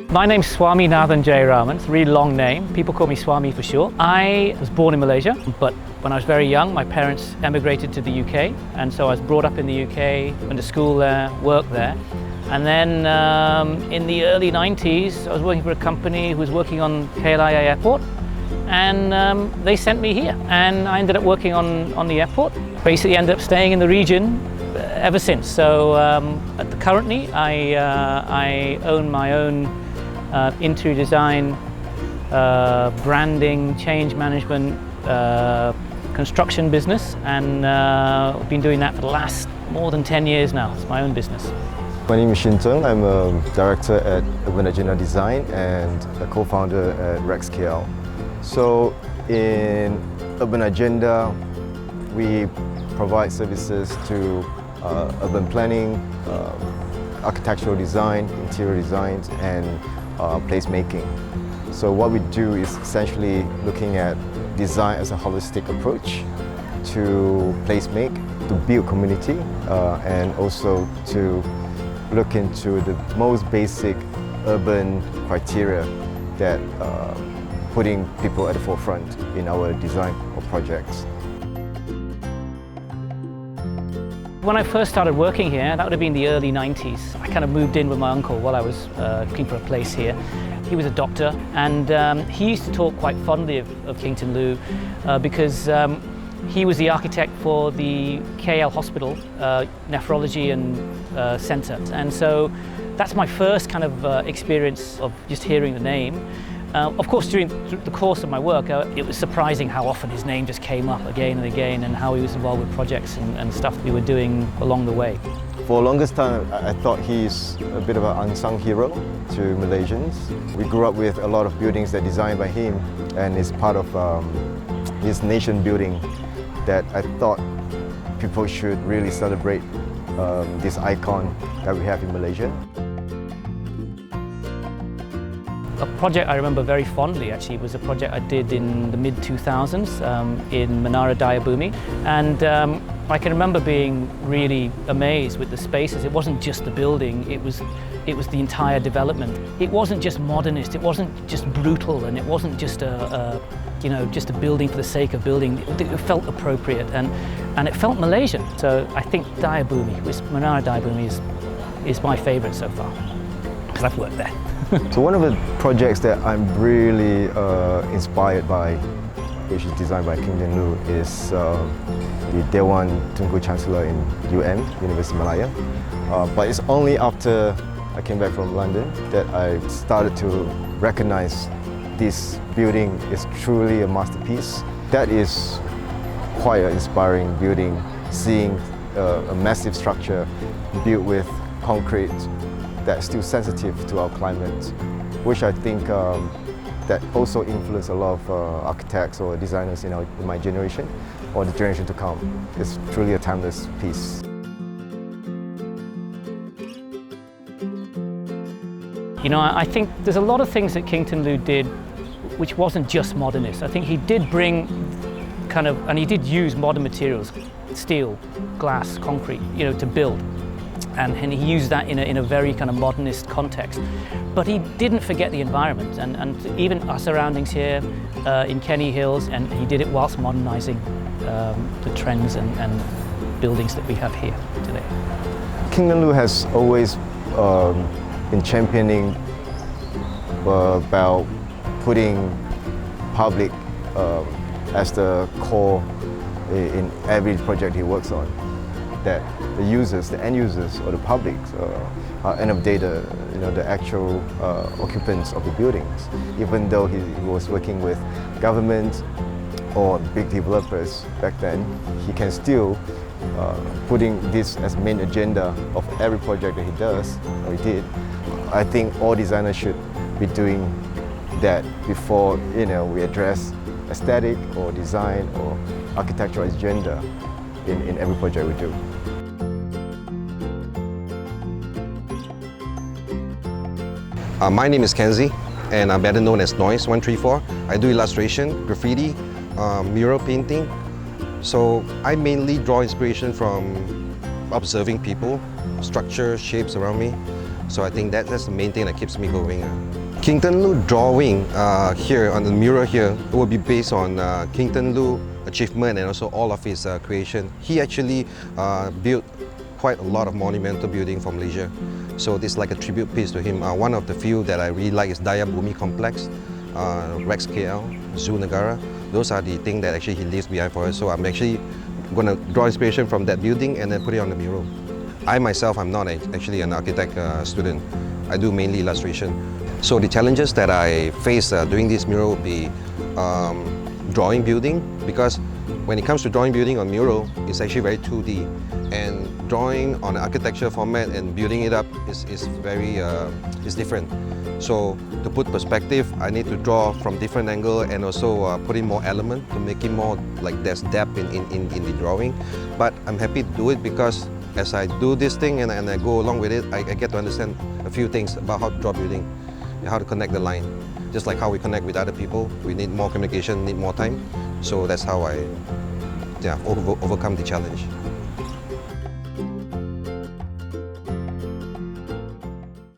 My name's Swami Nathan Jayaraman. It's a really long name. People call me Swami for short. I was born in Malaysia, but when I was very young, my parents emigrated to the UK, and so I was brought up in the UK, went to school there, worked there. And then in the early 90s, I was working for a company who was working on KLIA airport, and they sent me here, and I ended up working on the airport. Basically ended up staying in the region ever since. So currently I own my own interior design, branding, change management, construction business, and I've been doing that for the last more than 10 years now. It's my own business. My name is Kington. I'm a director at Urban Agenda Design and a co-founder at Rex KL. So in Urban Agenda, we provide services to urban planning, architectural design, interior designs, and placemaking. So what we do is essentially looking at design as a holistic approach to placemake, to build community, and also to look into the most basic urban criteria that putting people at the forefront in our design of projects. When I first started working here, that would have been the early 90s. I kind of moved in with my uncle while I was looking for a place here. He was a doctor, and he used to talk quite fondly of Kington Loo because he was the architect for the KL Hospital Nephrology and Centre. And so that's my first kind of experience of just hearing the name. Of course, during the course of my work, it was surprising how often his name just came up again and again, and how he was involved with projects and stuff we were doing along the way. For the longest time, I thought he's a bit of an unsung hero to Malaysians. We grew up with a lot of buildings that are designed by him, and it's part of his nation building that I thought people should really celebrate this icon that we have in Malaysia. A project I remember very fondly actually was a project I did in the mid-2000s in Menara Daya Bumi, and I can remember being really amazed with the spaces. It wasn't just the building, it was the entire development. It wasn't just modernist, it wasn't just brutal, and it wasn't just just a building for the sake of building. It felt appropriate and it felt Malaysian. So I think Daya Bumi, Menara Daya Bumi is my favourite so far, because I've worked there. So one of the projects that I'm really inspired by, which is designed by Kington Loo, is the Dewan Tunku Chancellor in University of Malaya. But it's only after I came back from London that I started to recognize this building is truly a masterpiece. That is quite an inspiring building, seeing a massive structure built with concrete that's still sensitive to our climate, which I think that also influenced a lot of architects or designers in my generation or the generation to come. It's truly a timeless piece. You know, I think there's a lot of things that Kington Loo did which wasn't just modernist. I think he did bring and he did use modern materials, steel, glass, concrete, to build. And he used that in a very kind of modernist context. But he didn't forget the environment and even our surroundings here in Kenny Hills, and he did it whilst modernising the trends and buildings that we have here today. Kington Loo has always been championing about putting public as the core in every project he works on. That the users, the end users, or the public are end of the day the actual occupants of the buildings. Even though he was working with government or big developers back then, he can still putting this as main agenda of every project that he does or he did. I think all designers should be doing that before we address aesthetic or design or architectural agenda in every project we do. My name is Kenzie, and I'm better known as Noise 134. I do illustration, graffiti, mural painting. So I mainly draw inspiration from observing people, structure, shapes around me. So I think that's the main thing that keeps me going. Kington Loo drawing here on the mural here will be based on Kington Loo achievement and also all of his creation. He actually built quite a lot of monumental building for Malaysia. So this is like a tribute piece to him. One of the few that I really like is Daya Bumi Complex, Rex KL, Zoo Negara. Those are the things that actually he leaves behind for us. So I'm actually going to draw inspiration from that building and then put it on the mural. I myself, I'm not actually an architect student. I do mainly illustration. So the challenges that I face doing this mural will be drawing building, because when it comes to drawing building on mural, it's actually very 2D. And drawing on an architecture format and building it up is different. So to put perspective, I need to draw from different angle and also put in more element to make it more like there's depth in the drawing. But I'm happy to do it because as I do this thing and I go along with it, I get to understand a few things about how to draw building, and how to connect the line. Just like how we connect with other people, we need more communication, need more time. So that's how I overcome the challenge.